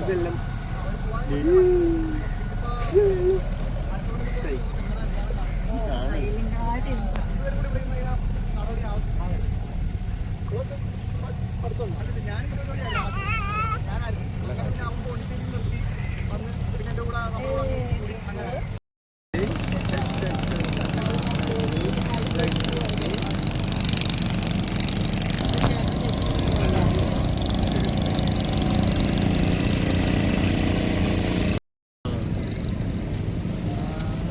ഇതെല്ലാം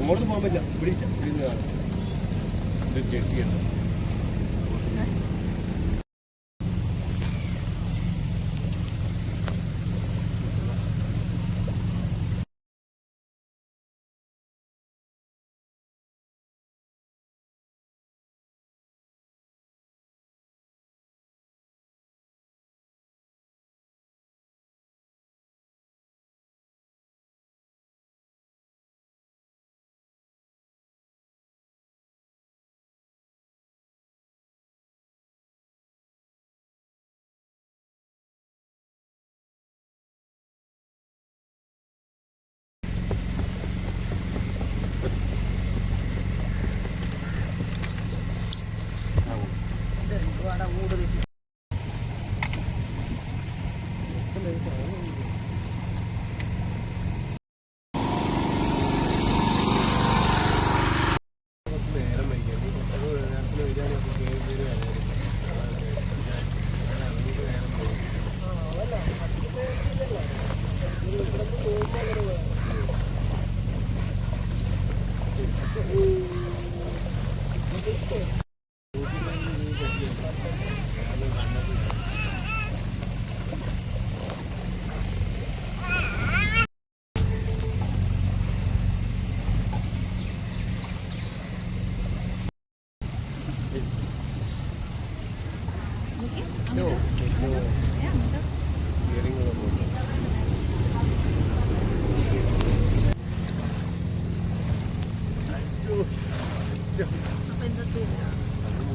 അങ്ങോട്ട് പോകാൻ പറ്റില്ല. ചെട്ടിയുണ്ട്.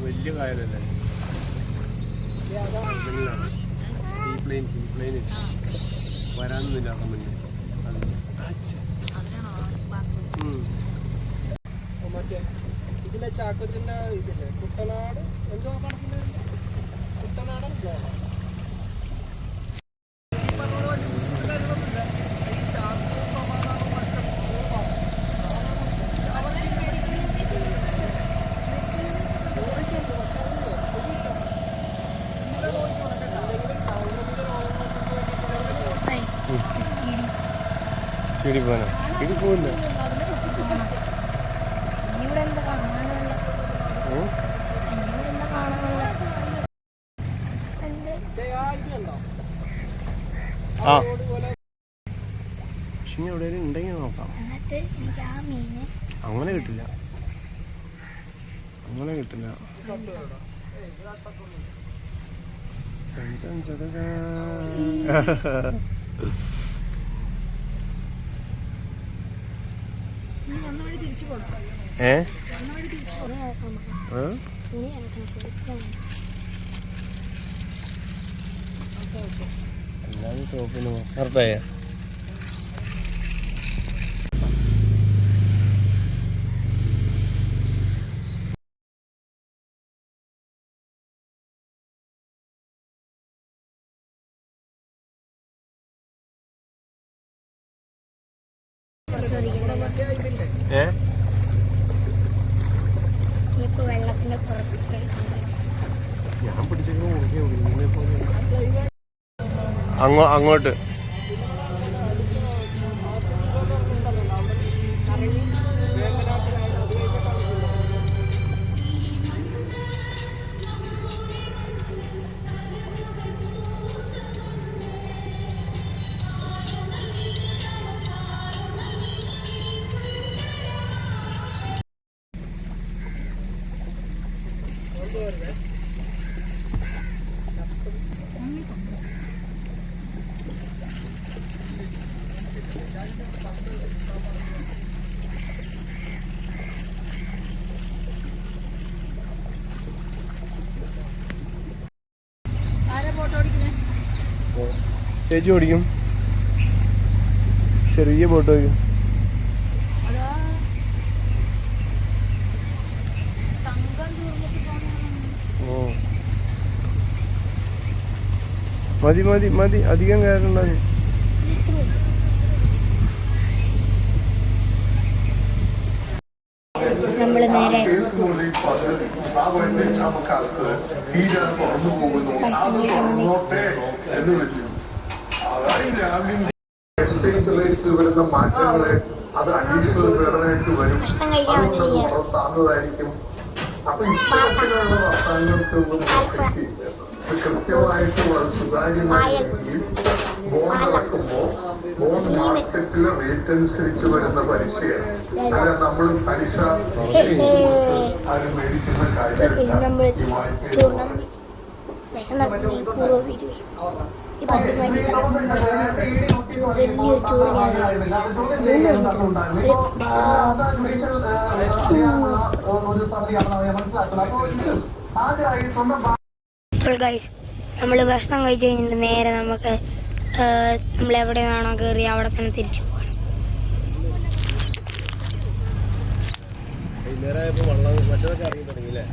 വലിയ കായലല്ലേ? സീപ്ലെയിൻ വരാനൊന്നുമില്ല. മറ്റേ ഇതിലെ ചാക്കോച്ചിന്റെ ഇതില്ലേ കുട്ടനാട് എന്തോ പറഞ്ഞ കുട്ടനാടല്ലോ. ശരി പോകാനോ? ഇത് പോകുന്ന ആ പക്ഷെ എവിടെയെങ്കിലും ഉണ്ടെങ്കിൽ നോക്കാം. അങ്ങനെ കിട്ടില്ല. എല്ലാവരും ഷോപ്പിന് ഉറപ്പായ ഞാൻ പിടിച്ചേക്കണ അങ്ങോട്ട് ചേച്ചി ഓടിക്കും. ചെറിയ ബോട്ട് വയ്ക്കും. മതി മതി മതി, അധികം കയറുണ്ടാകും. നമ്മൾ നേരെ വരുന്ന മാറ്റങ്ങളെ അത് അഡീഷണൽ ബേർഡനായിട്ട് വരും. താഴ്ന്നതായിരിക്കും. അപ്പൊ ഇത്തരത്തിലുള്ള വർത്തമാനങ്ങൾക്ക് കൃത്യമായിട്ട് സുതാര്യമായ രീതിയിൽ ബോൺ നടക്കുമ്പോൾ ബോൺ മാർക്കറ്റിലെ റേറ്റ് അനുസരിച്ച് വരുന്ന പലിശയാണ്. അല്ല നമ്മൾ പലിശ അത് മേടിക്കുന്ന കാര്യമില്ല. വലിയൊരു ചൂടിനാണ് നമ്മൾ ഭക്ഷണം കഴിച്ച് കഴിഞ്ഞിട്ട് നേരെ നമുക്ക് നമ്മൾ എവിടെയാണോ കയറി അവിടെ തന്നെ തിരിച്ചു പോകണം. വൈകുന്നേരമായപ്പോൾ വെള്ളം മറ്റൊക്കെ ഇറങ്ങി തുടങ്ങിയില്ലേ?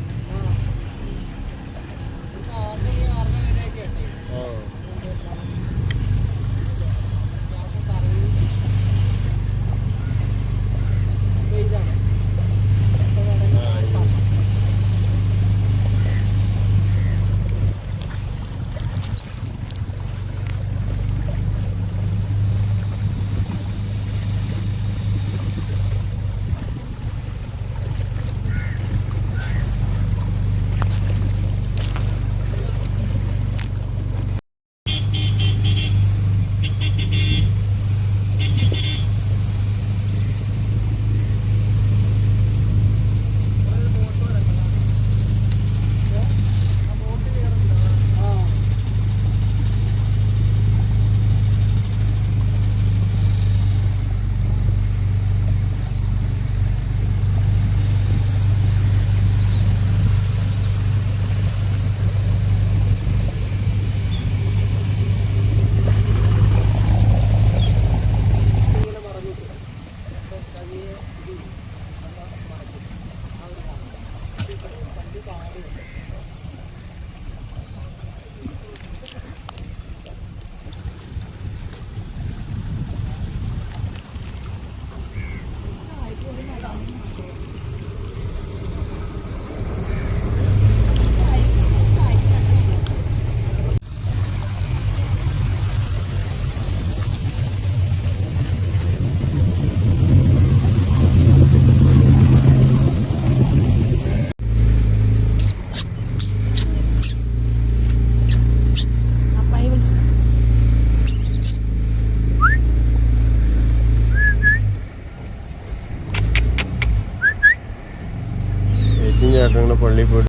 ചേട്ടങ്ങളുടെ പള്ളിയിൽ പോയിട്ട്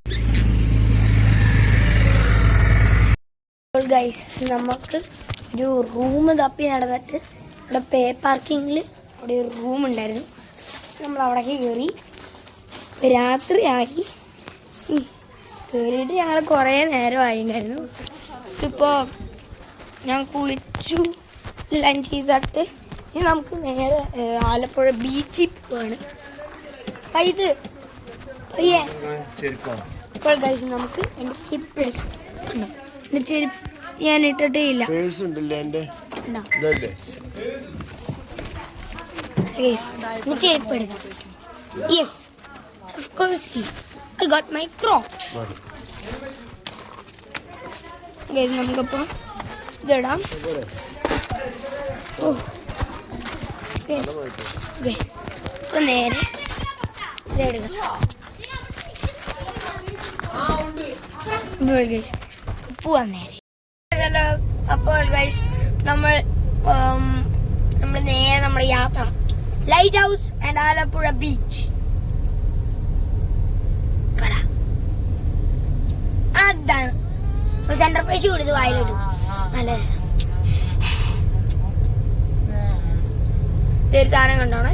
നമുക്ക് ഒരു റൂം തപ്പി നടന്നിട്ട് ഇവിടെ പേ പാർക്കിങ്ങിൽ അവിടെ ഒരു റൂം ഉണ്ടായിരുന്നു. നമ്മൾ അവിടേക്ക് കയറി. രാത്രിയായി. കയറിയിട്ട് ഞങ്ങൾ കുറേ നേരമായിട്ടുണ്ടായിരുന്നു. ഇപ്പോൾ ഞാൻ കുളിച്ചു ലഞ്ച് ചെയ്തിട്ട് ഇനി നമുക്ക് നേരെ ആലപ്പുഴ ബീച്ചിൽ പോവാണ്. ഇത് പയ്യേ ഇപ്പോൾ നമുക്ക് എൻ്റെ ചെരുപ്പ് എടുക്കാം. എൻ്റെ ചെരുപ്പ് ഞാൻ ഇട്ടിട്ടേ ഇല്ല. ചെരുപ്പ് എടുക്കാം. Yes, of course I got my Crocs. Guys നമുക്കപ്പോൾ ഇതിടാം. ഇപ്പം നേരെ ഇതെടുക്കാം. പോവാൻ നേരെ. അപ്പോൾ ഗൈസ് നമ്മൾ നേരെ നമ്മുടെ യാത്ര light house and Alappuzha beach. അതാണ് സെന്റർ ഫ്രഷ് കൊടുത്ത് വായിലിടും. നല്ല രസം. ഇതൊരു സാധനം കണ്ടോണേ.